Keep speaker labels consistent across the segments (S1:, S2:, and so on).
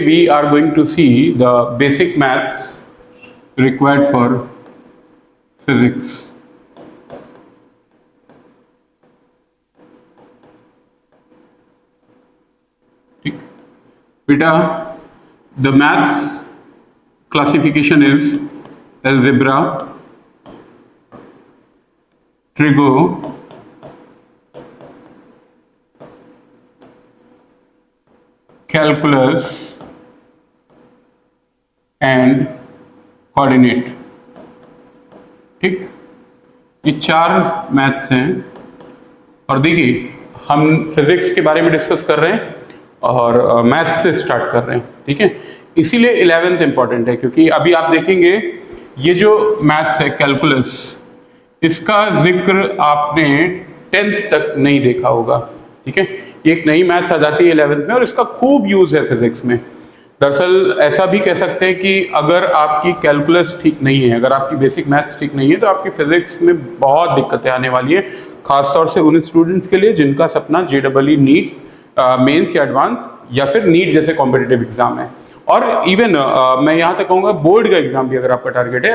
S1: We are going to see the basic maths required for physics. Beta, the maths classification is algebra, trigo, calculus and coordinate. ठीक, ये चार maths हैं। और देखिए, हम physics के बारे में डिस्कस कर रहे हैं और मैथ से स्टार्ट कर रहे हैं। ठीक है, इसीलिए 11th इंपॉर्टेंट है, क्योंकि अभी आप देखेंगे ये जो मैथ्स है कैलकुलस, इसका जिक्र आपने 10th तक नहीं देखा होगा। ठीक है, ये एक नई मैथ्स आ जाती है 11th में और इसका खूब यूज है फिजिक्स में। दरअसल ऐसा भी कह सकते हैं कि अगर आपकी कैलकुलस ठीक नहीं है, अगर आपकी बेसिक मैथ्स ठीक नहीं है, तो आपकी फिजिक्स में बहुत दिक्कतें आने वाली है, खासतौर से उन स्टूडेंट्स के लिए जिनका सपना JEE नीट मेंस या एडवांस या फिर नीट जैसे कॉम्पिटिटिव एग्जाम है। और इवन मैं यहाँ तक कहूँगा बोर्ड का एग्जाम भी अगर आपका टारगेट है,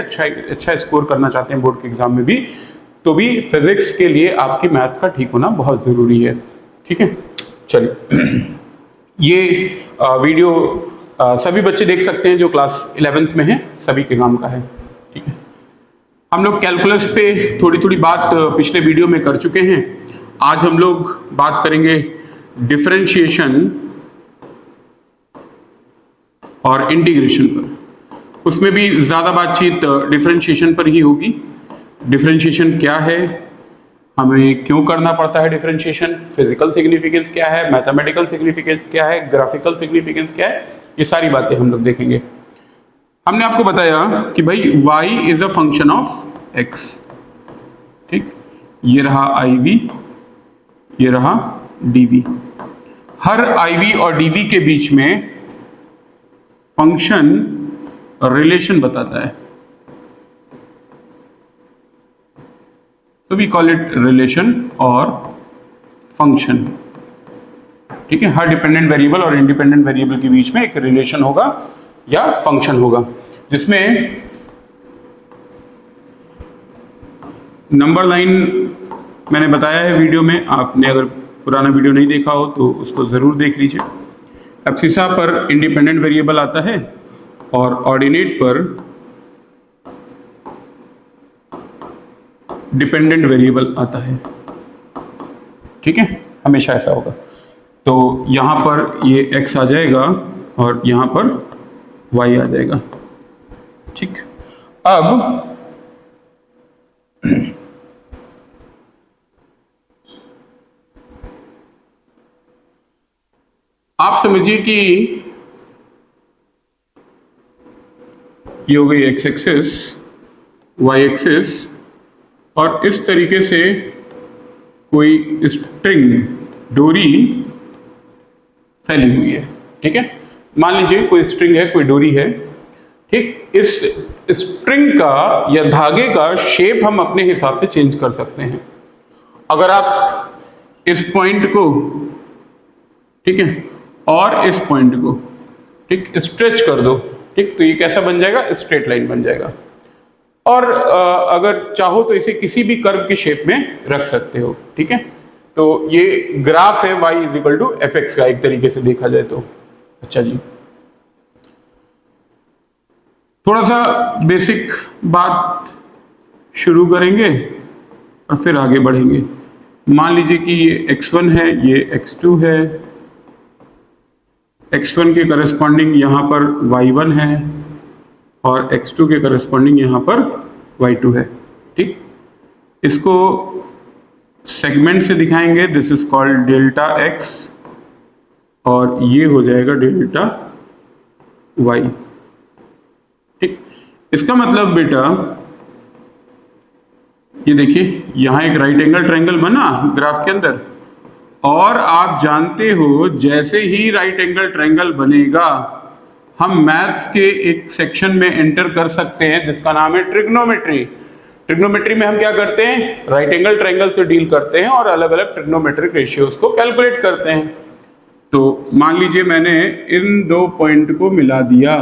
S1: अच्छा स्कोर करना चाहते हैं बोर्ड के एग्जाम में भी, तो भी फिजिक्स के लिए आपकी मैथ्स का ठीक होना बहुत ज़रूरी है। ठीक है, चलिए, ये वीडियो सभी बच्चे देख सकते हैं जो क्लास 11th में हैं, सभी के नाम का है। ठीक है, हम लोग कैलकुलस पे थोड़ी थोड़ी बात पिछले वीडियो में कर चुके हैं। आज हम लोग बात करेंगे डिफरेंशिएशन और इंटीग्रेशन पर। उसमें भी ज़्यादा बातचीत डिफरेंशिएशन पर ही होगी। डिफरेंशिएशन क्या है, हमें क्यों करना पड़ता है डिफरेंशिएशन, फिजिकल सिग्निफिकेंस क्या है, मैथमेटिकल सिग्निफिकेंस क्या है, ग्राफिकल सिग्निफिकेंस क्या है, ये सारी बातें हम लोग देखेंगे। हमने आपको बताया कि भाई y is a function of x। ठीक, ये रहा IV, ये रहा dv। हर IV और dv के बीच में फंक्शन रिलेशन बताता है, so we call it relation और फंक्शन। ठीक है, हर डिपेंडेंट वेरिएबल और इंडिपेंडेंट वेरिएबल के बीच में एक रिलेशन होगा या फंक्शन होगा, जिसमें नंबर लाइन मैंने बताया है वीडियो में। आपने अगर पुराना वीडियो नहीं देखा हो तो उसको जरूर देख लीजिए। एब्सिसा पर इंडिपेंडेंट वेरिएबल आता है और ऑर्डिनेट पर डिपेंडेंट वेरिएबल आता है। ठीक है, हमेशा ऐसा होगा। तो यहाँ पर ये x आ जाएगा और यहाँ पर y आ जाएगा। ठीक, अब आप समझिए कि ये हो गई x एक्सिस, y एक्सिस, और इस तरीके से कोई स्ट्रिंग, डोरी फैली हुई है। ठीक है, मान लीजिए कोई स्ट्रिंग है, कोई डोरी है। ठीक, इस स्ट्रिंग का या धागे का शेप हम अपने हिसाब से चेंज कर सकते हैं। अगर आप इस पॉइंट को, ठीक है, और इस पॉइंट को, ठीक, स्ट्रेच कर दो, ठीक, तो ये कैसा बन जाएगा, स्ट्रेट लाइन बन जाएगा। और अगर चाहो तो इसे किसी भी कर्व के शेप में रख सकते हो। ठीक है, तो ये ग्राफ है y is equal to fx का, एक तरीके से देखा जाए तो। अच्छा जी, थोड़ा सा बेसिक बात शुरू करेंगे और फिर आगे बढ़ेंगे। मान लीजिए कि ये x1 है, ये x2 है, x1 के करस्पॉन्डिंग यहाँ पर y1 है और x2 के करस्पॉन्डिंग यहाँ पर y2 है। ठीक, इसको सेगमेंट से दिखाएंगे, this is called delta x और ये हो जाएगा डेल्टा y। ठीक, इसका मतलब बेटा ये देखिए, यहां एक राइट एंगल ट्रायंगल बना ग्राफ के अंदर, और आप जानते हो जैसे ही राइट एंगल ट्रायंगल बनेगा हम मैथ्स के एक सेक्शन में एंटर कर सकते हैं जिसका नाम है ट्रिग्नोमेट्री। ट्रिग्नोमेट्री में हम क्या करते हैं, राइट एंगल ट्रायंगल से डील करते हैं और अलग अलग ट्रिग्नोमेट्रिक रेशियोज को कैलकुलेट करते हैं। तो मान लीजिए मैंने इन दो पॉइंट को मिला दिया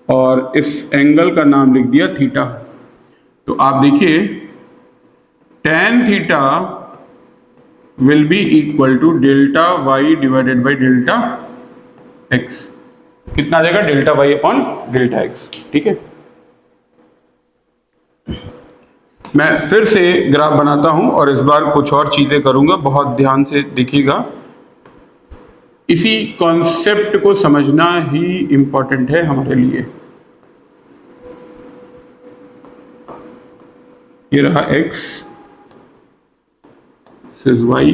S1: और इस एंगल का नाम लिख दिया थीटा। तो आप देखिए tan theta will be equal to delta Y divided by delta X. कितना आ जाएगा, delta Y upon delta X. ठीक है, मैं फिर से ग्राफ बनाता हूं और इस बार कुछ और चीजें करूंगा, बहुत ध्यान से देखिएगा। इसी कॉन्सेप्ट को समझना ही इंपॉर्टेंट है हमारे लिए। ये रहा x, दिस इज y,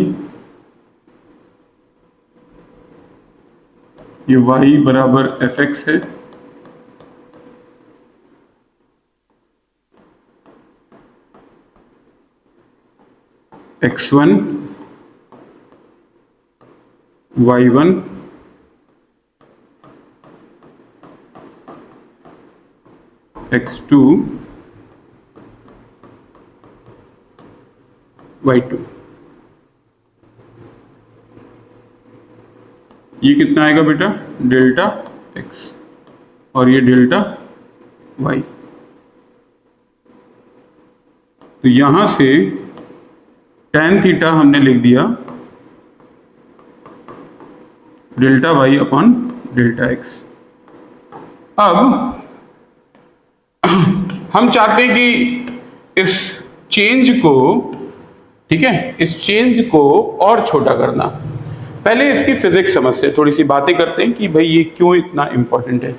S1: ये y बराबर fx है, x1 y1 x2 y2। ये कितना आएगा बेटा, डेल्टा x और ये डेल्टा y। तो यहां से tan थीटा हमने लिख दिया delta Y upon delta X. अब हम चाहते हैं कि इस चेंज को, ठीक है, इस चेंज को और छोटा करना। पहले इसकी फिजिक्स समझते हैं, थोड़ी सी बातें करते हैं कि भाई ये क्यों इतना इंपॉर्टेंट है।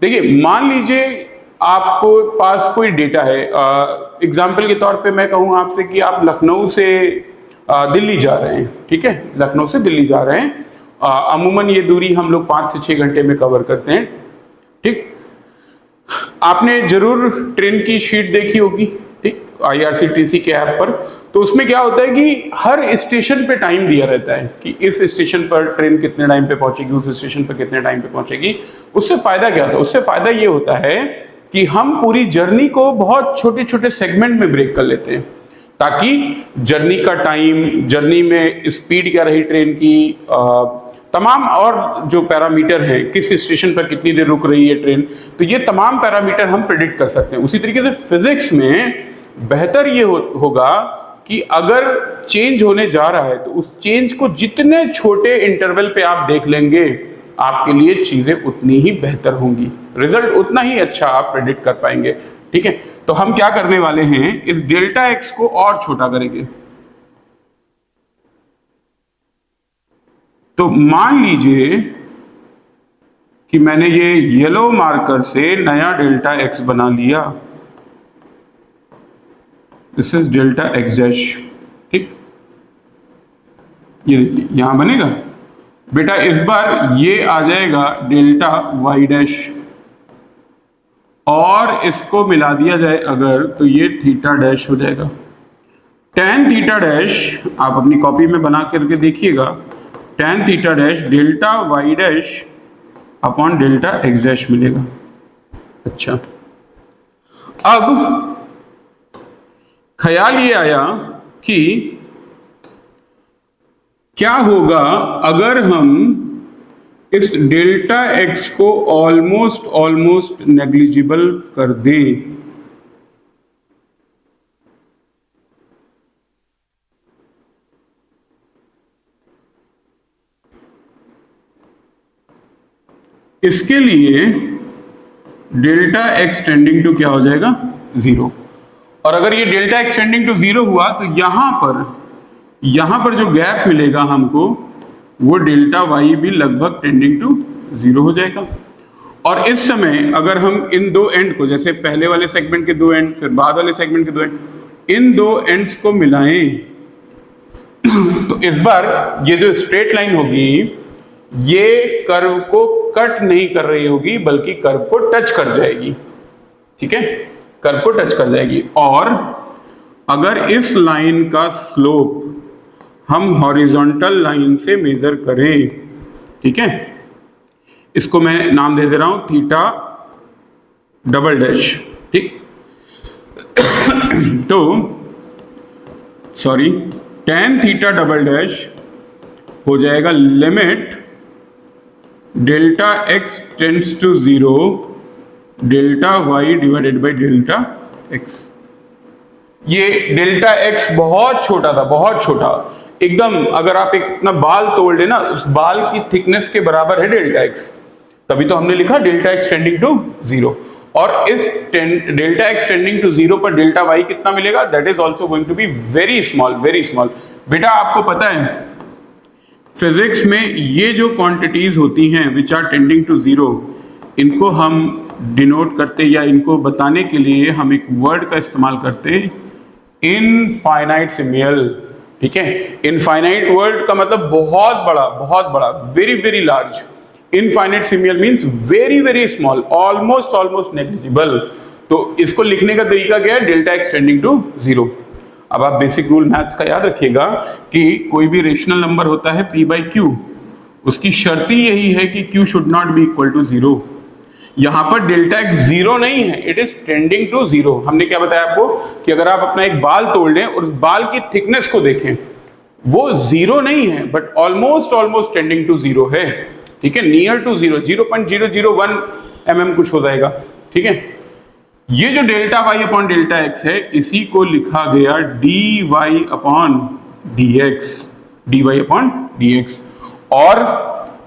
S1: देखिए मान लीजिए आपको पास कोई डेटा है, एग्जाम्पल के तौर पे मैं कहूँ आपसे कि आप लखनऊ से दिल्ली जा रहे हैं। ठीक है, लखनऊ से दिल्ली जा रहे हैं, अमूमन ये दूरी हम लोग 5 से 6 घंटे में कवर करते हैं। ठीक, आपने जरूर ट्रेन की शीट देखी होगी, ठीक, IRCTC के ऐप पर। तो उसमें क्या होता है कि हर स्टेशन पे टाइम दिया रहता है कि इस स्टेशन पर ट्रेन कितने टाइम पे पहुंचेगी, उस स्टेशन पर कितने टाइम पे पहुंचेगी। उससे फायदा क्या होता है, उससे फायदा ये होता है कि हम पूरी जर्नी को बहुत छोटे छोटे सेगमेंट में ब्रेक कर लेते हैं, ताकि जर्नी का टाइम, जर्नी में स्पीड क्या रही ट्रेन की, तमाम और जो पैरामीटर हैं, किस स्टेशन पर कितनी देर रुक रही है ट्रेन, तो ये तमाम पैरामीटर हम प्रेडिक्ट कर सकते हैं। उसी तरीके से फिजिक्स में बेहतर ये होगा कि अगर चेंज होने जा रहा है तो उस चेंज को जितने छोटे इंटरवल पे आप देख लेंगे, आपके लिए चीजें उतनी ही बेहतर होंगी, रिजल्ट उतना ही अच्छा आप प्रेडिक्ट कर पाएंगे। ठीक है, तो हम क्या करने वाले हैं, इस डेल्टा एक्स को और छोटा करेंगे। तो मान लीजिए कि मैंने ये येलो मार्कर से नया डेल्टा एक्स बना लिया, this is delta X dash. ठीक, ये देखिए यहां बनेगा बेटा, इस बार ये आ जाएगा डेल्टा वाई डैश, और इसको मिला दिया जाए अगर, तो ये थीटा डैश हो जाएगा। tan थीटा डैश आप अपनी कॉपी में बना करके देखिएगा, tan theta dash delta Y dash upon delta X dash मिलेगा। अच्छा, अब ख्याल ये आया कि क्या होगा अगर हम इस डेल्टा एक्स को ऑलमोस्ट नेग्लिजिबल कर दें। इसके लिए डेल्टा एक्स टेंडिंग टू क्या हो जाएगा, 0। और अगर ये डेल्टा एक्स टेंडिंग टू 0 हुआ तो यहां पर जो गैप मिलेगा हमको, वो डेल्टा वाई भी लगभग टेंडिंग टू 0 हो जाएगा। और इस समय अगर हम इन दो एंड को, जैसे पहले वाले सेगमेंट के दो एंड, फिर बाद वाले सेगमेंट के दो एंड, इन दो एंड्स को मिलाएं तो इस बार ये जो स्ट्रेट लाइन होगी, ये कर्व को कट नहीं कर रही होगी, बल्कि कर्व को टच कर जाएगी। ठीक है, कर्व को टच कर जाएगी। और अगर इस लाइन का स्लोप हम हॉरिजॉन्टल लाइन से मेजर करें, ठीक है, इसको मैं नाम दे दे रहा हूं थीटा डबल डैश। ठीक, तो sorry, tan theta double dash हो जाएगा limit delta x tends to 0 delta y divided by delta x। ये डेल्टा x बहुत छोटा था, बहुत छोटा, एकदम अगर आप एक अपना बाल तोड़ लेना, उस बाल की थिकनेस के बराबर है डेल्टा x। तभी तो हमने लिखा डेल्टा x टेंडिंग टू 0। और इस डेल्टा x टेंडिंग टू 0 पर डेल्टा y कितना मिलेगा? That is also going to be very small, very small. बेटा आपको पता है फिजिक्स में ये जो क्वांटिटीज होती हैं विच आर टेंडिंग टू 0, इनको हम डिनोट करते या इनको बताने के लिए हम एक वर्ड का इस्तेमाल करते हैं, इनफाइनाइट सिमियल। ठीक है, इनफाइनाइट वर्ड का मतलब बहुत बड़ा, बहुत बड़ा, very very large. Infinitesimal means very very small, almost almost negligible. तो इसको लिखने का तरीका क्या है? Delta x tending to 0। अब आप बेसिक रूल मैथ्स का याद रखिएगा कि कोई भी रेशनल नंबर होता है p बाई क्यू, उसकी शर्त ही यही है कि q should not be equal to 0। यहां पर डेल्टा एक्स 0 नहीं है, इट इज टेंडिंग टू 0। हमने क्या बताया आपको कि अगर आप अपना एक बाल तोड़ लें और उस बाल की थिकनेस को देखें, वो 0 नहीं है but almost almost tending to 0 है। ठीक है, नियर टू 0, 0.001 mm कुछ हो जाएगा। ठीक है, ये जो delta Y upon delta X है, इसी को लिखा गया D Y upon D X, D Y upon D X. और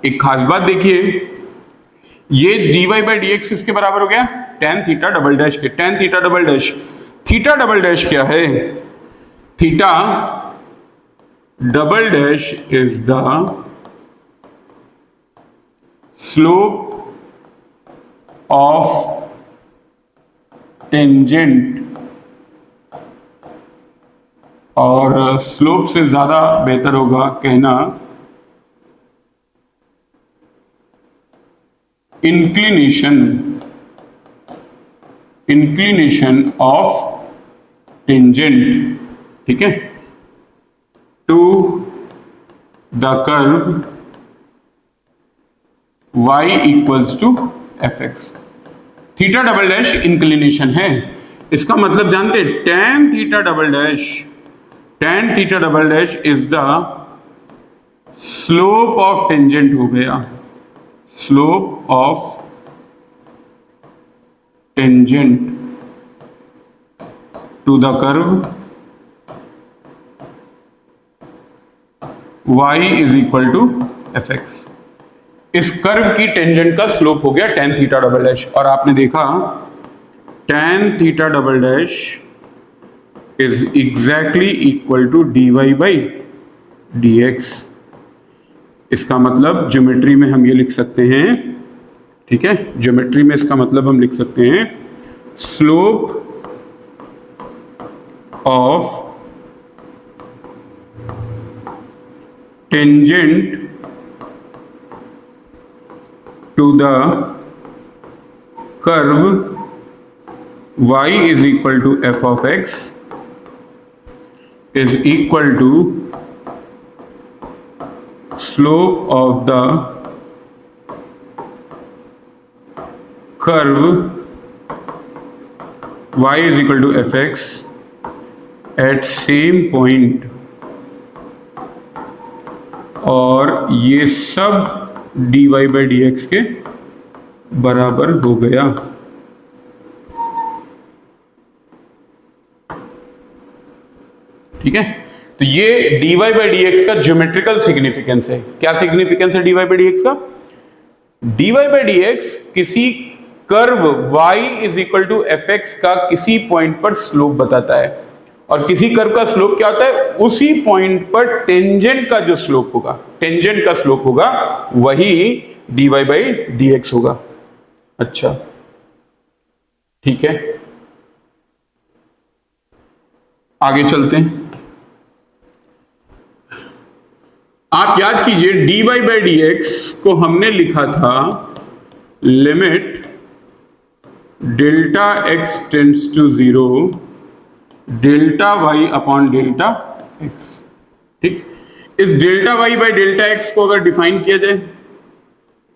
S1: एक खास बात देखिए, ये D Y by D X किसके बराबर हो गया? tan थीटा डबल डैश के। tan theta double dash, theta double dash क्या है? Theta double dash is the slope of tangent, और स्लोप से ज्यादा बेहतर होगा कहना इंक्लिनेशन, इंक्लिनेशन ऑफ टेंजेंट। ठीक है, to the curve y equals to F X. Theta double dash inclination है, इसका मतलब जानते हैं tan theta double dash, tan theta double dash is the slope of tangent हो गया, slope of tangent to the curve y is equal to F X. इस curve की tangent का स्लोप हो गया tan थीटा डबल डैश। और आपने देखा tan theta double dash is exactly equal to D Y by D X. इसका मतलब ज्योमेट्री में हम ये लिख सकते हैं, ठीक है, ज्योमेट्री में इसका मतलब हम लिख सकते हैं slope of tangent to the curve y is equal to f of x is equal to slope of the curve y is equal to fx at same point, और ये सब dy by dx के बराबर हो गया। ठीक है, तो ये dy by dx का ज्योमेट्रिकल सिग्निफिकेंस है। क्या सिग्निफिकेंस है dy by dx का? dy by dx किसी curve y is equal to F X का किसी पॉइंट पर स्लोप बताता है, और किसी कर्व का स्लोप क्या होता है? उसी पॉइंट पर टेंजेंट का जो स्लोप होगा, टेंजेंट का स्लोप होगा, वही dy बाई dx होगा। अच्छा, ठीक है, आगे चलते हैं। आप याद कीजिए dy बाई dx को हमने लिखा था limit delta x tends to 0 delta y upon delta x। ठीक, इस delta y by delta x को अगर डिफाइन किया जाए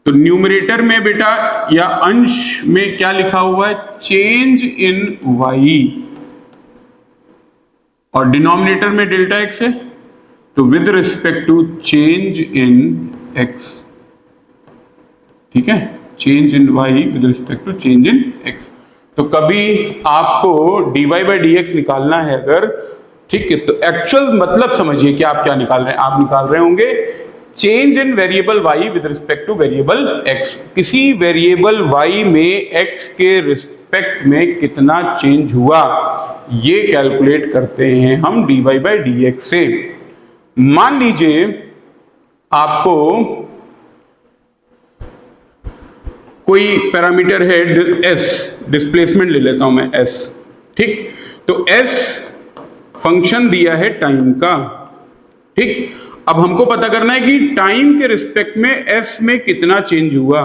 S1: तो न्यूमरेटर में बेटा या अंश में क्या लिखा हुआ है? Change in y। और डिनोमिनेटर में डेल्टा एक्स है, तो with respect to change in X, ठीक है, change in Y with respect to change in X. तो कभी आपको dy बाई डी एक्स निकालना है अगर, ठीक है, तो एक्चुअल मतलब समझिए कि आप क्या निकाल रहे हैं। आप निकाल रहे होंगे change in variable y with respect two variable x। किसी वेरिएबल y में x के रिस्पेक्ट में कितना चेंज हुआ, ये कैलकुलेट करते हैं हम dy बाई डी एक्स से। मान लीजिए आपको कोई पैरामीटर है s, डिस्प्लेसमेंट ले लेता हूं मैं s, ठीक, तो s फंक्शन दिया है टाइम का, ठीक। अब हमको पता करना है कि टाइम के रिस्पेक्ट में s में कितना चेंज हुआ,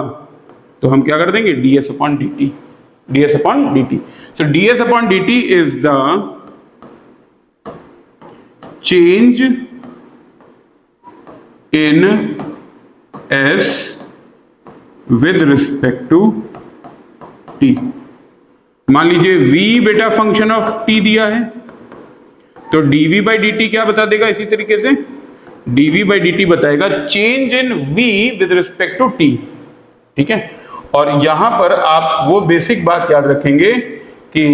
S1: तो हम क्या कर देंगे ds upon dt, ds upon dt। So ds upon dt is the change in s with respect to t। मान लीजिए v बेटा फंक्शन ऑफ t दिया है, तो dv बाई dt क्या बता देगा, इसी तरीके से dv बाई dt बताएगा change in v with respect to t, ठीक है। और यहां पर आप वो बेसिक बात याद रखेंगे कि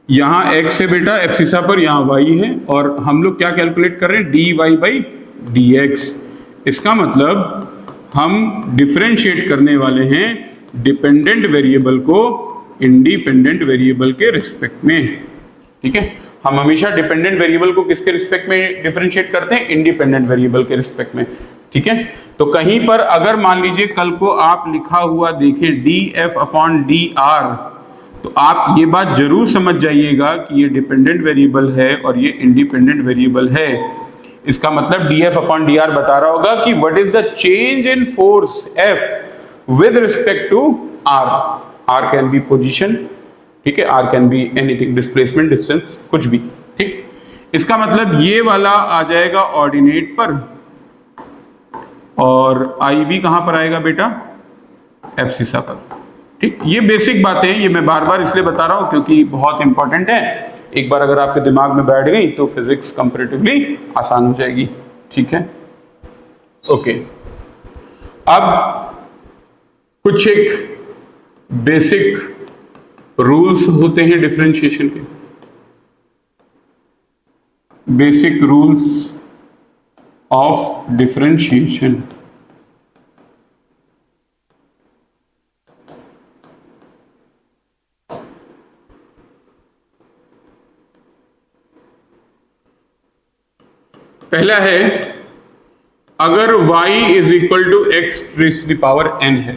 S1: यहां x है बेटा एब्सिसा पर, यहां y है, और हम लोग क्या कैलकुलेट कर रहे हैं dy बाई dx। इसका मतलब हम डिफरेंशिएट करने वाले हैं डिपेंडेंट वेरिएबल को इंडिपेंडेंट वेरिएबल के रिस्पेक्ट में, ठीक है। हम हमेशा डिपेंडेंट वेरिएबल को किसके रिस्पेक्ट में डिफरेंशिएट करते हैं, इंडिपेंडेंट वेरिएबल के रिस्पेक्ट में, ठीक है। तो कहीं पर अगर मान लीजिए कल को आप लिखा हुआ देखें df अपॉन dr, तो आप ये बात जरूर समझ जाइएगा कि ये डिपेंडेंट वेरिएबल है और ये इंडिपेंडेंट वेरिएबल है। इसका मतलब df अपॉन dr बता रहा होगा कि what is the change in force f with respect to r। r can be position, ठीक है, r can be anything, displacement, distance, कुछ भी, ठीक। इसका मतलब ये वाला आ जाएगा ऑर्डिनेट पर, और IV कहां पर आएगा बेटा, एब्सिसा पर, ठीक। ये बेसिक बातें हैं, ये मैं बार बार इसलिए बता रहा हूं क्योंकि बहुत इंपॉर्टेंट है। एक बार अगर आपके दिमाग में बैठ गई तो फिजिक्स कंपैरेटिवली आसान हो जाएगी, ठीक है, ओके। अब कुछ एक बेसिक रूल्स होते हैं डिफरेंशिएशन के, बेसिक रूल्स ऑफ डिफरेंशिएशन। पहला है, अगर y is equal to X raise to the power n है,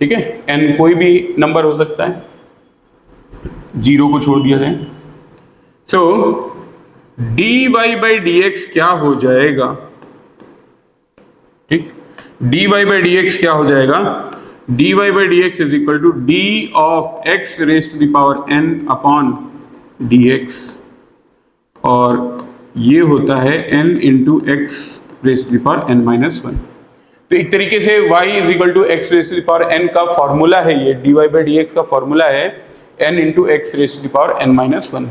S1: ठीक है, n कोई भी नंबर हो सकता है, जीरो को छोड़ दिया जाए, सो dy बाई dx क्या हो जाएगा, ठीक, dy बाई dx क्या हो जाएगा, dy by dx is equal to d of x raise to the power n upon dx, और ये होता है n into X raise to the power n minus 1। तो एक तरीके से y is equal to X raise to the power n का formula है, ये dy बाई dx का फॉर्मूला है n into X raise to the power n minus 1।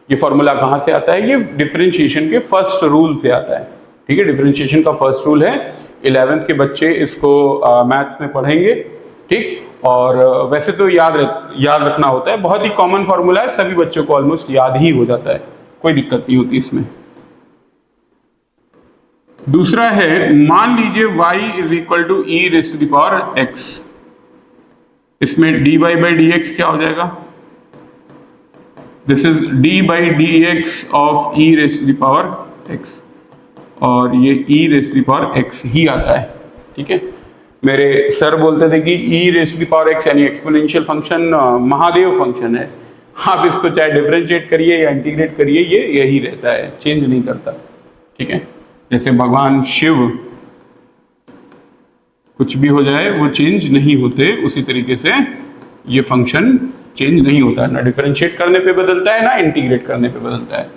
S1: ये फॉर्मूला कहाँ से आता है, ये डिफरेंशिएशन के फर्स्ट रूल से आता है, ठीक है। डिफरेंशिएशन का फर्स्ट रूल है, 11th के बच्चे इसको मैथ्स में पढ़ेंगे, ठीक। और वैसे तो याद रखना होता है, बहुत ही कॉमन फॉर्मूला है, सभी बच्चों को ऑलमोस्ट याद ही हो जाता है, कोई दिक्कत नहीं होती इसमें। दूसरा है, मान लीजिए y is equal to e raise to the power x, इसमें dy बाई dx क्या हो जाएगा, this is d by dx of e raise to the power x, और ये e raise to the power x ही आता है, ठीक है। मेरे सर बोलते थे कि e raise to the power x यानी एक्सपोनेंशियल फंक्शन महादेव फंक्शन है, आप इसको चाहे डिफरेंशिएट करिए या इंटीग्रेट करिए, ये यही रहता है, चेंज नहीं करता, ठीक है। जैसे भगवान शिव, कुछ भी हो जाए वो चेंज नहीं होते, उसी तरीके से ये फंक्शन चेंज नहीं होता है, ना डिफरेंशिएट करने पे बदलता है ना इंटीग्रेट करने पे बदलता है।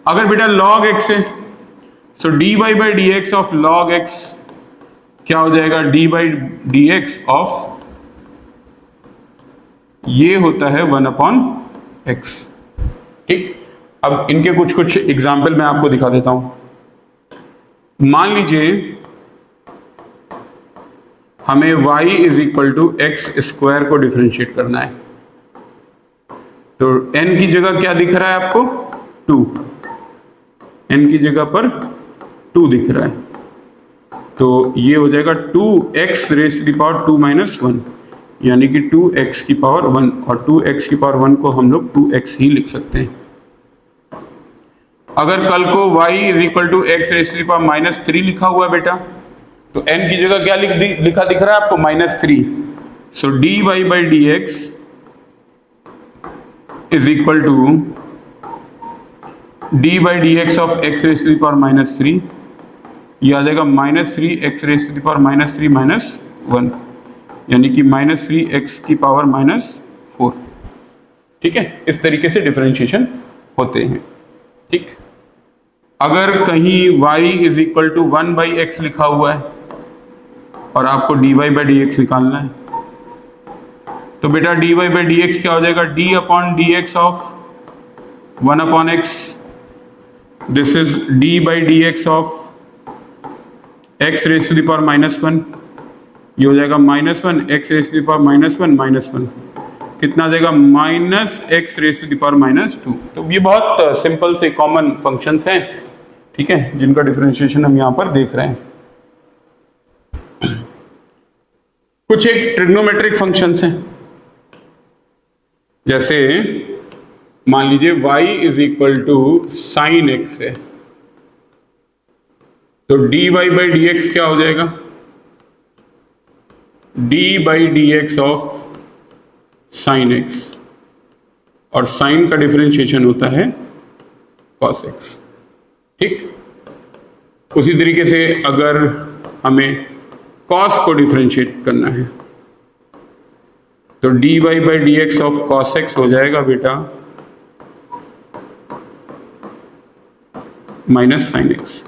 S1: अगर बेटा log x है, सो dy by dx of log x क्या हो जाएगा, d बाई dx ऑफ, ये होता है 1 अपॉन एक्स। ठीक, अब इनके कुछ कुछ एग्जाम्पल मैं आपको दिखा देता हूं। मान लीजिए हमें y is equal to X square को डिफरेंशिएट करना है, तो n की जगह क्या दिख रहा है आपको? 2। n की जगह पर 2 दिख रहा है, तो ये हो जाएगा 2x raise to the power 2 minus 1, यानी कि 2x की पावर 1, और 2x की पावर 1 को हम लोग 2x ही लिख सकते हैं। अगर कल को y is equal to X raise to the power minus 3 लिखा हुआ है बेटा, तो n की जगह क्या लिखा दिख रहा है आपको? -3। So dy by D X is equal to D by D x of X raise to the power -3, ये आ जाएगा -3 X raise to the power -3 minus 1, यानी कि -3 x की पावर -4। ठीक है, इस तरीके से डिफरेंशिएशन होते हैं। ठीक, अगर कहीं y is equal to 1/x लिखा हुआ है और आपको dy बाई डी एक्स निकालना है, तो बेटा dy बाई डी एक्स क्या हो जाएगा? d upon D x of 1 upon x, this is d by D x of x raise to the power -1, ये हो जाएगा -1 x raise to the power -1, कितना आ जाएगा? -x raise to the power -2। तो ये बहुत सिंपल से कॉमन फंक्शंस हैं, ठीक है, जिनका डिफरेंशिएशन हम यहाँ पर देख रहे हैं। कुछ एक ट्रिग्नोमेट्रिक फंक्शंस हैं, जैसे मान लीजिए y is equal to sine x है, तो dy बाई डी एक्स क्या हो जाएगा? d by D x of sine x, और साइन का डिफरेंशिएशन होता है cos x। ठीक, उसी तरीके से अगर हमें cos को डिफरेंशिएट करना है, तो dy by D x of cos x हो जाएगा बेटा माइनस साइन x।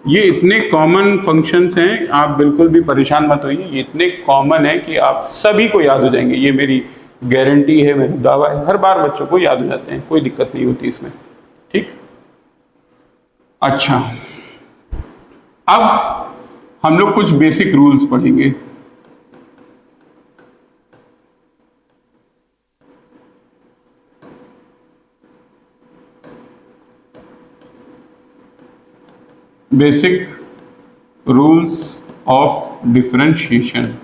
S1: ये इतने कॉमन फंक्शंस हैं, आप बिल्कुल भी परेशान मत होइए, ये इतने कॉमन है कि आप सभी को याद हो जाएंगे, ये मेरी गारंटी है, मेरा दावा है, हर बार बच्चों को याद हो जाते हैं, कोई दिक्कत नहीं होती इसमें। ठीक, अच्छा, अब हम लोग कुछ बेसिक रूल्स पढ़ेंगे। Basic rules of differentiation.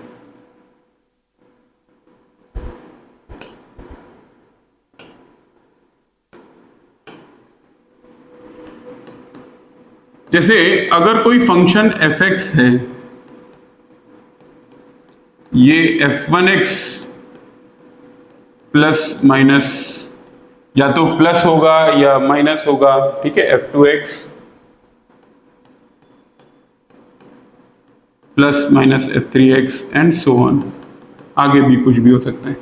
S1: जैसे अगर कोई फंक्शन f(x) है, ये f(1x) प्लस माइनस, या तो प्लस होगा या माइनस होगा, ठीक है, f(2x) plus minus f(3x) and so on, आगे भी कुछ भी हो सकता है।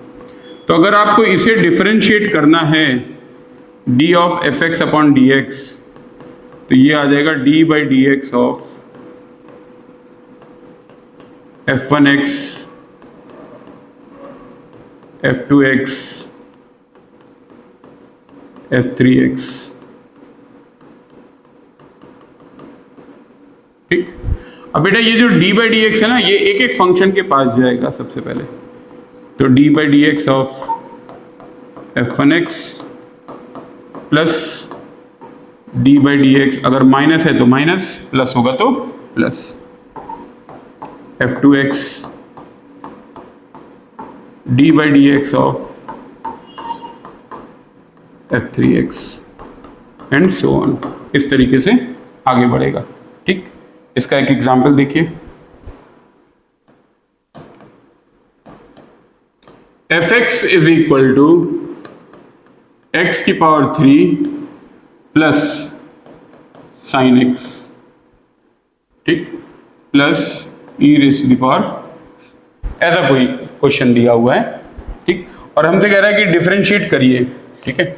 S1: तो अगर आपको इसे डिफरेंशिएट करना है d of f(x) upon dx, तो ये आ जाएगा d by D x of f(1x) f(2x) f(3x). ठीक, अब बेटा ये जो d बाई डी एक्स है ना, ये एक एक फंक्शन के पास जाएगा सबसे पहले, तो d by D x of f(1x) plus d by D x, अगर माइनस है तो माइनस, प्लस होगा तो plus, f(2x) d by D x of f(3x) and so on, इस तरीके से आगे बढ़ेगा। ठीक, इसका एक एग्जाम्पल देखिए, f(x) is equal to x की पावर 3 प्लस साइन x, ठीक, plus e raise to the power, ऐसा कोई क्वेश्चन दिया हुआ है। ठीक, और हमसे कह रहा है कि डिफरेंशिएट करिए, ठीक है,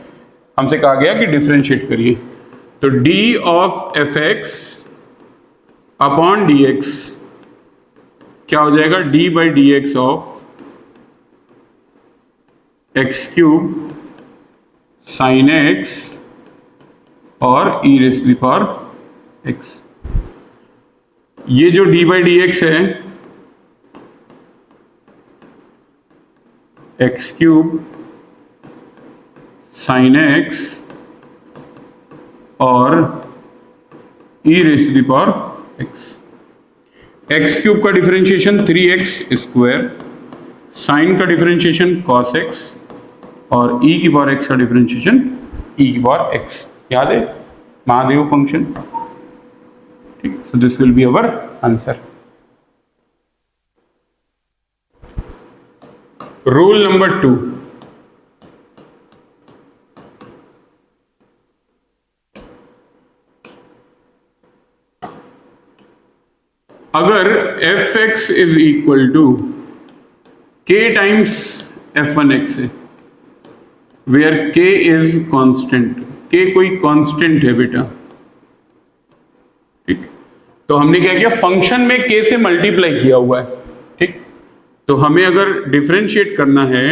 S1: हमसे कहा गया कि डिफरेंशिएट करिए, तो d of f(x) upon dx क्या हो जाएगा? d by D x of x³ sine x और e raise to the power x. ये जो डी बाई डी एक्स है एक्स क्यूब साइन एक्स और e raise to the power x. X cube का differentiation 3x स्क्वायर, sine का differentiation cos x और e की पावर x का डिफरेंशिएशन e की पावर x। याद है महादेव फंक्शन? ठीक, so this will be our answer. Rule number 2, अगर F X is equal to K times f1x है, where k is constant, k कोई कांस्टेंट है बेटा, ठीक। तो हमने क्या किया, फंक्शन में k से मल्टीप्लाई किया हुआ है, ठीक। तो हमें अगर डिफरेंशिएट करना है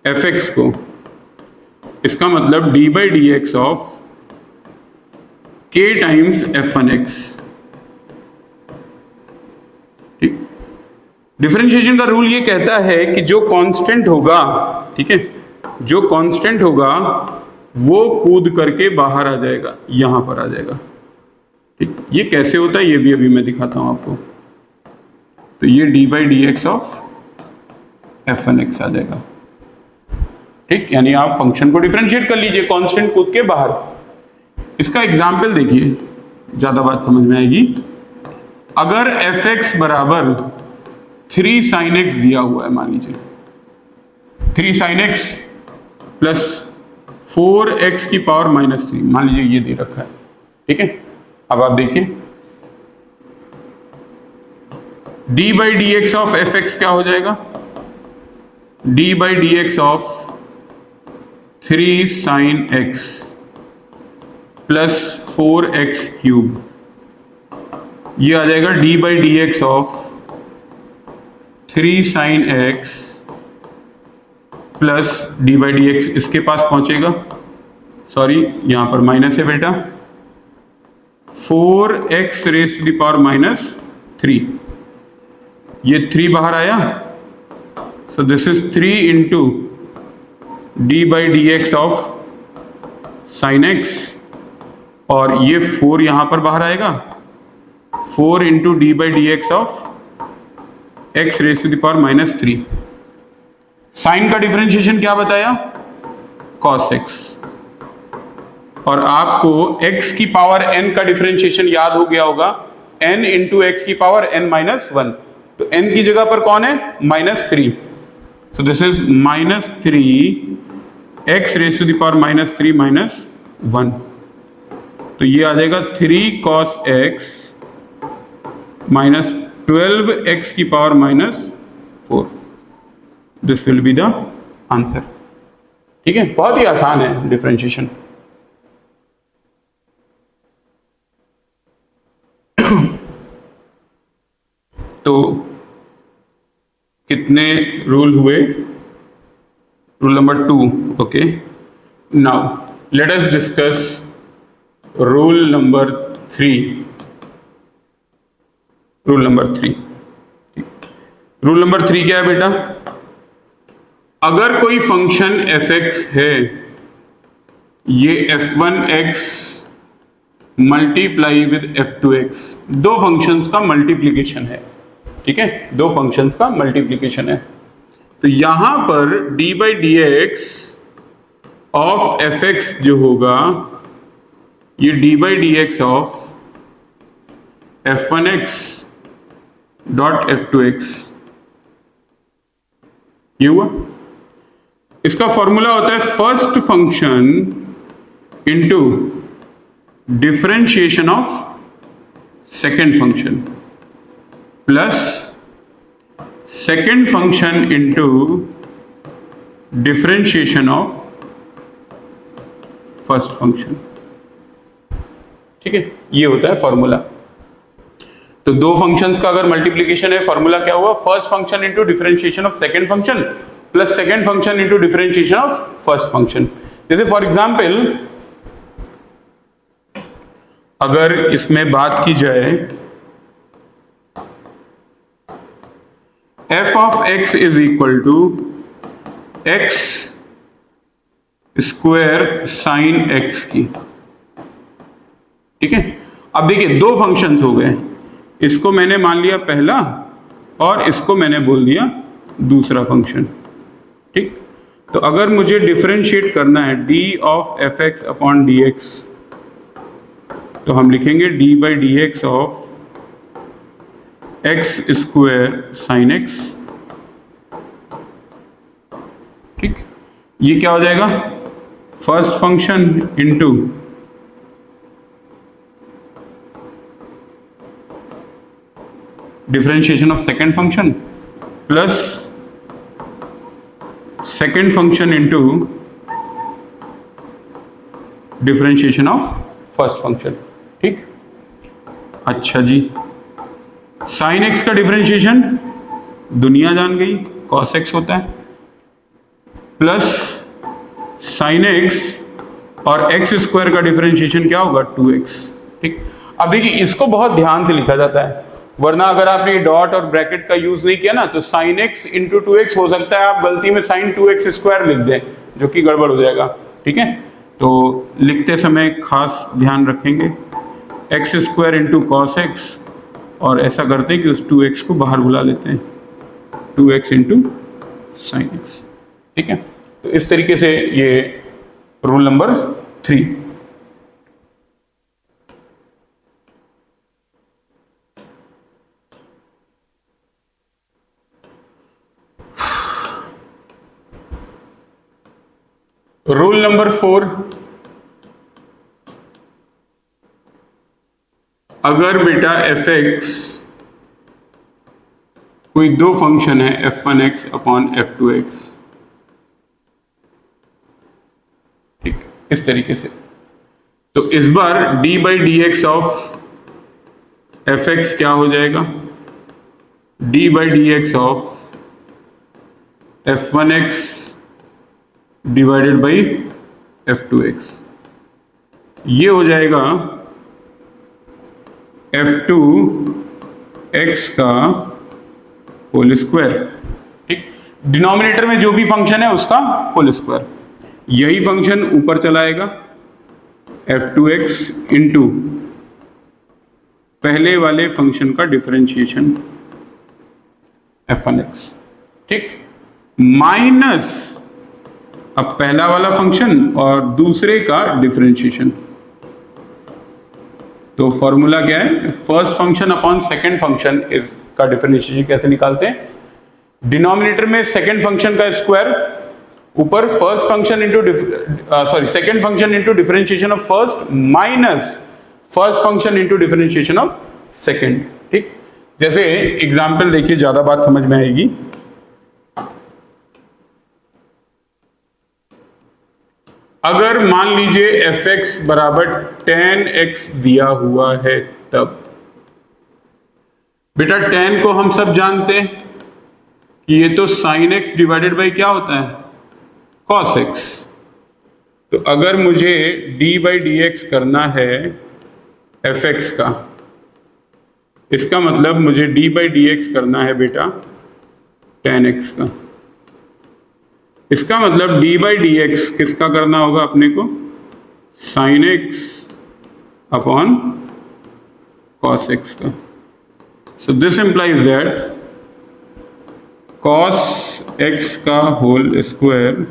S1: fx को, इसका मतलब d by D x of k times f1x, ठीक। डिफरेंशिएशन का रूल ये कहता है कि जो कांस्टेंट होगा, ठीक है, जो कांस्टेंट होगा वो कूद करके बाहर आ जाएगा, यहां पर आ जाएगा, ठीक। ये कैसे होता है ये भी अभी मैं दिखाता हूं आपको। तो ये D by D x of f1x आ जाएगा, ठीक। यानी आप फंक्शन को डिफरेंशिएट कर लीजिए, कांस्टेंट कूद के बाहर। इसका एग्जाम्पल देखिए, ज्यादा बात समझ में आएगी। अगर fx बराबर 3 sin x दिया हुआ है, मान लीजिए 3 sin x प्लस 4x की पावर -3, मान लीजिए ये दे रखा है, ठीक है। अब आप देखिए d by D x of fx क्या हो जाएगा, d by D x of 3 sin x plus 4x cube, ये आ जाएगा d by D x of 3 sin x plus d by D x, इसके पास पहुंचेगा, सॉरी यहां पर माइनस है बेटा, 4x raise to the power -3, ये 3 बाहर आया, so this is 3 into d by D x of sine x, और ये 4 यहां पर बाहर आएगा, 4 into D by D x of x raise to the power -3। Sine का डिफरेंशिएशन क्या बताया, cos x, और आपको x की पावर n का डिफरेंशिएशन याद हो गया होगा, n इंटू एक्स की पावर n-1, तो n की जगह पर कौन है, -3, so this is -3 x raise to the power -3 -1, तो ये आ जाएगा 3 cos x -12x की power -4, this will be the answer, ठीक है। बहुत ही आसान है डिफरेंशिएशन। तो कितने रूल हुए, rule number 2, okay. Now let us discuss rule number 3। Rule number 3, rule number 3 क्या है बेटा, अगर कोई फंक्शन f(x) है, ये f1x मल्टीप्लाई विद f2x, दो फंक्शंस का मल्टीप्लिकेशन है, ठीक है, दो फंक्शंस का मल्टीप्लिकेशन है। तो यहां पर d by D x of fx जो होगा, ये d by D x of f1x dot f2x, ये हुआ। इसका फॉर्मूला होता है first function into differentiation of second function plus second function into differentiation of first function, ठीक है, ये होता है फॉर्मूला। तो दो फंक्शंस का अगर मल्टीप्लिकेशन है, फॉर्मूला क्या हुआ, first function into differentiation of second function plus second function into differentiation of first function. जैसे फॉर एग्जाम्पल अगर इसमें बात की जाए f ऑफ x is equal to x square sine x की, ठीक है। अब देखिए दो फंक्शंस हो गए, इसको मैंने मान लिया पहला और इसको मैंने बोल दिया दूसरा फंक्शन, ठीक। तो अगर मुझे डिफरेंशिएट करना है d of F x upon D x, तो हम लिखेंगे d by D x of x square sine x, ठीक। ये क्या हो जाएगा, first function into differentiation of second function plus second function into differentiation of first function, ठीक। अच्छा जी, साइन एक्स का डिफरेंशिएशन दुनिया जान गई, कॉस एक्स होता है, प्लस साइन एक्स और एक्स स्क्वायर का डिफरेंशिएशन क्या होगा 2x, ठीक। अब देखिए इसको बहुत ध्यान से लिखा जाता है, वरना अगर आपने डॉट और ब्रैकेट का यूज नहीं किया ना तो साइन एक्स इंटू 2x हो सकता है आप गलती में साइन 2x स्क्वायर लिख दें, जो कि गड़बड़ हो जाएगा, ठीक है। तो लिखते समय खास ध्यान रखेंगे x square into cos x, और ऐसा करते हैं कि उस 2x को बाहर बुला लेते हैं, 2x इंटू साइन एक्स, ठीक है। तो इस तरीके से ये रूल नंबर 3। रूल नंबर 4, अगर बेटा एफ एक्स कोई दो फंक्शन है f1x अपॉन f2x, ठीक, इस तरीके से, तो इस बार d by D x of F x क्या हो जाएगा, d by D x of f1x divided by f2x, ये हो जाएगा f2x का होल स्क्वायर, ठीक। डिनोमिनेटर में जो भी फंक्शन है उसका होल स्क्वायर, यही फंक्शन ऊपर चलाएगा f2x इंटू पहले वाले फंक्शन का डिफरेंशिएशन f1x, ठीक, माइनस अब पहला वाला फंक्शन और दूसरे का डिफरेंशिएशन। तो फॉर्मूला क्या है, first function upon second function का डिफरेंशिएशन कैसे निकालते हैं, डिनोमिनेटर में सेकेंड फंक्शन का स्क्वायर, ऊपर first function into second function into differentiation of first minus first function into differentiation of second, ठीक। जैसे एग्जाम्पल देखिए, ज्यादा बात समझ में आएगी। अगर मान लीजिए एफ एक्स बराबर tan x दिया हुआ है, तब बेटा tan को हम सब जानते हैं कि ये तो sin x डिवाइडेड बाई क्या होता है, cos x। तो अगर मुझे d बाई डी एक्स करना है एफ एक्स का, इसका मतलब मुझे d बाई डी एक्स करना है बेटा tan x का, इसका मतलब d बाई डी एक्स किसका करना होगा अपने को, sine x upon cos x का। So this implies that cos x का होल स्क्वायर,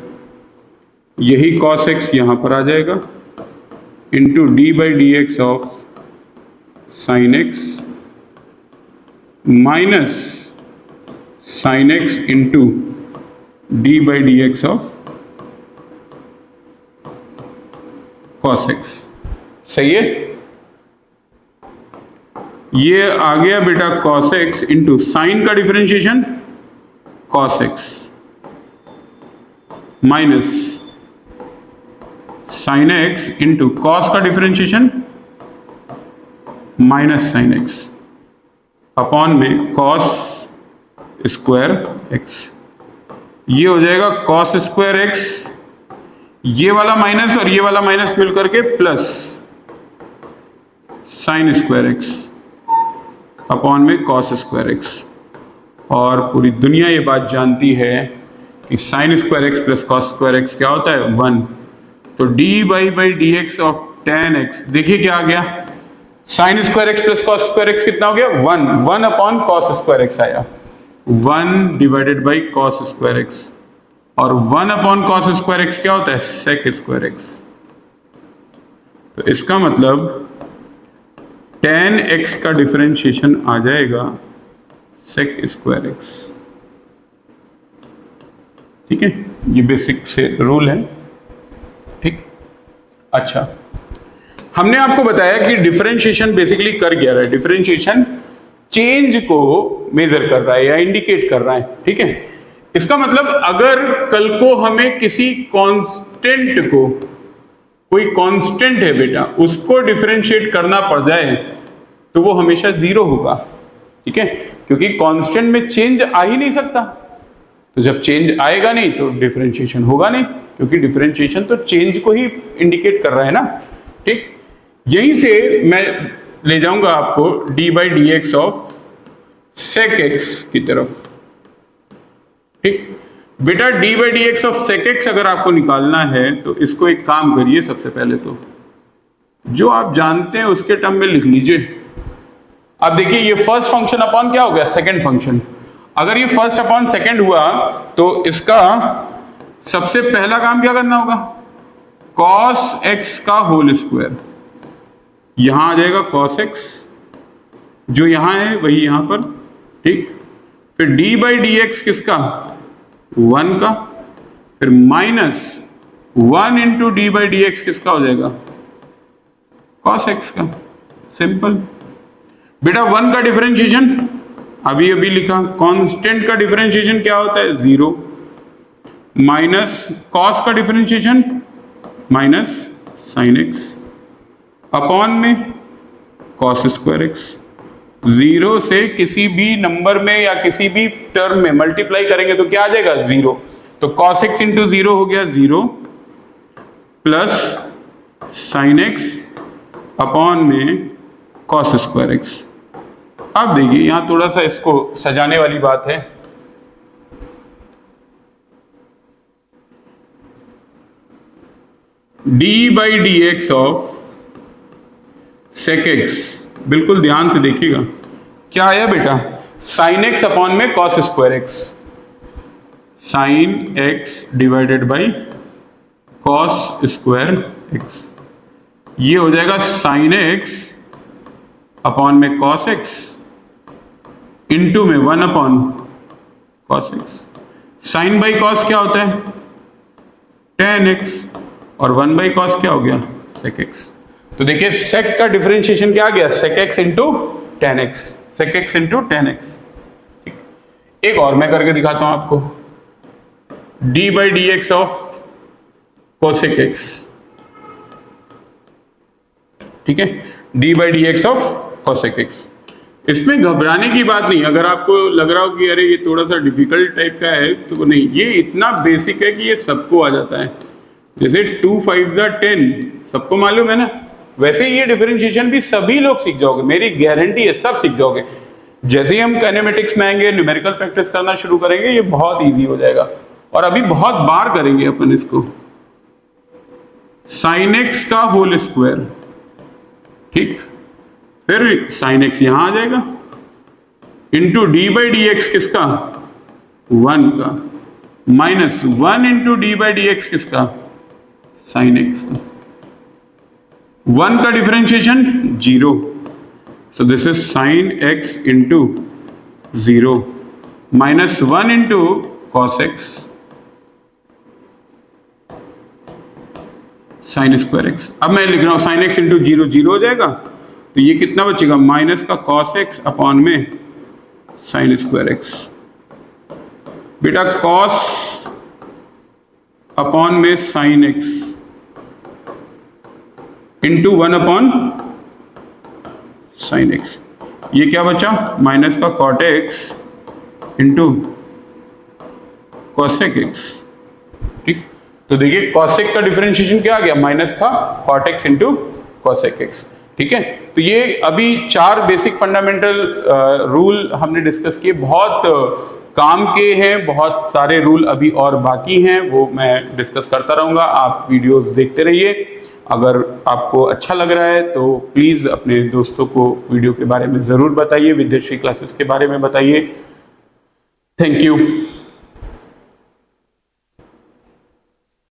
S1: यही कॉस एक्स यहां पर आ जाएगा, into D by D x of sine x minus sine x into d by D x of cos x, सही है। ये आ गया बेटा कॉस एक्स इंटू साइन का differentiation cos x minus sine x into cos का differentiation minus sine x upon में cos square X. ये हो जाएगा कॉस स्क्वायर एक्स, ये वाला माइनस और ये वाला माइनस मिल करके plus sign square x upon में कॉस स्क्वायर एक्स। और पूरी दुनिया ये बात जानती है कि sign square x plus cos square x क्या होता है 1। तो D by D x of ten x, देखिए क्या आ गया, sign square x plus cos square x कितना हो गया 1 अपॉन कॉस स्क्वायर एक्स आया 1 divided by cos square x. और 1 अपॉन कॉस स्क्वायर एक्स क्या होता है सेक स्क्वायर एक्स। तो इसका मतलब टेन एक्स का डिफरेंशिएशन आ जाएगा सेक स्क्वायर एक्स। ठीक है, ये बेसिक से रूल है। ठीक, अच्छा, हमने आपको बताया कि डिफरेंशिएशन बेसिकली कर क्या रहा है, डिफरेंशिएशन चेंज को मेजर कर रहा है या इंडिकेट कर रहा है। ठीक है, इसका मतलब अगर कल को हमें किसी कांस्टेंट को, कोई कांस्टेंट है बेटा, उसको डिफरेंशिएट करना पड़ जाए तो वो हमेशा जीरो होगा। ठीक है, क्योंकि कांस्टेंट में चेंज आ ही नहीं सकता, तो जब चेंज आएगा नहीं तो डिफरेंशिएशन होगा नहीं, क्योंकि डिफरेंशिएशन तो चेंज को ही इंडिकेट कर रहा है ना। ठीक, यहीं से मैं ले जाऊंगा आपको D by D x of sec X की तरफ। ठीक बेटा, D by D x of sec X अगर आपको निकालना है तो इसको एक काम करिए, सबसे पहले तो जो आप जानते हैं उसके टर्म में लिख लीजिए। अब देखिए ये फर्स्ट फंक्शन अपॉन क्या हो गया सेकंड फंक्शन। अगर ये फर्स्ट अपॉन सेकंड हुआ तो इसका सबसे पहला काम क्या करना होगा, कॉस एक्स का होल स्क्वायर, यहां आ जाएगा कॉस एक्स, जो यहां है वही यहां पर। ठीक, फिर डी बाई डी एक्स किसका 1 का, फिर minus 1 into D by D x किसका हो जाएगा कॉस एक्स का। सिंपल बेटा, 1 का डिफरेंशिएशन अभी अभी लिखा, कांस्टेंट का डिफरेंशिएशन क्या होता है 0, माइनस कॉस का differentiation minus sine x upon में कॉस स्क्वायर एक्स। 0 से किसी भी नंबर में या किसी भी टर्म में मल्टीप्लाई करेंगे तो क्या आ जाएगा 0, तो कॉस एक्स इंटू 0 हो गया 0 प्लस साइन एक्स अपॉन में कॉस स्क्वायर एक्स। अब देखिए यहां थोड़ा सा इसको सजाने वाली बात है। D by D x of sec X, बिल्कुल ध्यान से देखिएगा क्या आया बेटा, साइन एक्स अपॉन में cos square X, sine X divided by cos square X. ये हो जाएगा साइन एक्स अपॉन में कॉस एक्स इंटू में 1 upon cos X. Sine by cos क्या होता है tan x और 1 बाई कॉस क्या हो गया sec x। तो देखिए sec का डिफरेंशिएशन क्या आ गया sec x into tan x, sec x into tan x। एक और मैं करके दिखाता हूं आपको, d by D x of cosec x। ठीक है, d by D x of cosec x। इसमें घबराने की बात नहीं, अगर आपको लग रहा हो कि अरे ये थोड़ा सा डिफिकल्ट टाइप का है तो नहीं, ये इतना बेसिक है कि ये सबको आ जाता है। जैसे 2 5 10 सबको मालूम है ना, वैसे ये डिफरेंशिएशन भी सभी लोग सीख जाओगे, मेरी गारंटी है सब सीख जाओगे। जैसे ही हम काइनेमेटिक्स में आएंगे, न्यूमेरिकल प्रैक्टिस करना शुरू करेंगे, ये बहुत ईजी हो जाएगा और अभी बहुत बार करेंगे अपन इसको। साइन एक्स का होल स्क्वायर, ठीक, फिर साइन एक्स यहां आ जाएगा into D by D x किसका 1 का, minus 1 into D by D x किसका साइन एक्स का। 1 का differentiation 0, so this is sine x into 0 minus 1 into cos X sign square x. अब मैं लिख रहा हूं साइन एक्स इंटू 0 0 हो जाएगा, तो ये कितना बचेगा माइनस का कॉस एक्स अपॉन में साइन स्क्वायर एक्स। बेटा कॉस अपॉन में sine x into 1 upon sine X, ये क्या बचा माइनस का cot X into cosec x। ठीक, तो देखिए cosec का डिफरेंशिएशन क्या आ गया, माइनस था cot x into cosec x। ठीक है, तो ये अभी 4 बेसिक फंडामेंटल रूल हमने डिस्कस किए, बहुत काम के हैं, बहुत सारे रूल अभी और बाकी हैं, वो मैं डिस्कस करता रहूंगा। आप वीडियोस देखते रहिए। अगर आपको अच्छा लग रहा है तो प्लीज़ अपने दोस्तों को वीडियो के बारे में ज़रूर बताइए, विद्याश्री क्लासेस के बारे में बताइए। Thank you.